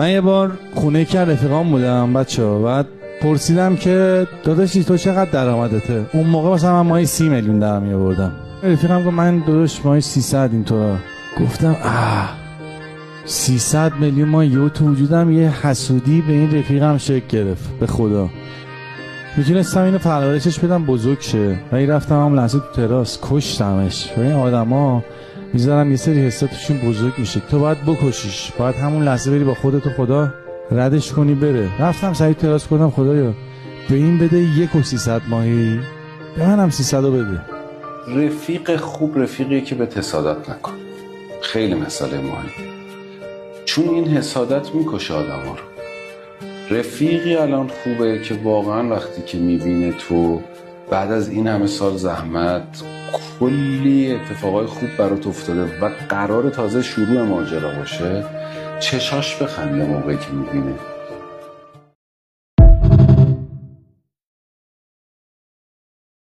من یه بار خونه که رفیقام بودم بچه‌ها، بعد پرسیدم که داداشی تو چقدر درآمدته؟ اون موقع مثلا من ماهی 30 میلیون درآمد می‌آوردم. رفیقم گفت من داداش ماهی 300 اینطورا. گفتم 300 میلیون ما یهو تو وجودم یه حسودی به این رفیقم شکل گرفت. به خدا میتونستم اینو پرورشش بدم بزرگ شه، ولی رفتم هم لحظه تو تراس کشتمش. این آدما میذارن یه سری حساتشون بزرگ میشه، تو باید بکشیش، باید همون لحظه بری با خودت و خدا ردش کنی بره. رفتم سعی تراس کردم خدایا به این بده 1.300 ماهی، به منم 300 بده. رفیق خوب رفیقیه که به حسادت نکن. خیلی مسئله مهمه، چون این حسادت میکشه آدم ها رو. رفیقی الان خوبه که واقعا وقتی که میبینه تو بعد از این همه سال زحمت کلی اتفاقای خوب برات افتاده و قرار تازه شروع ماجرا باشه، چشاش بخنده موقعی که میبینه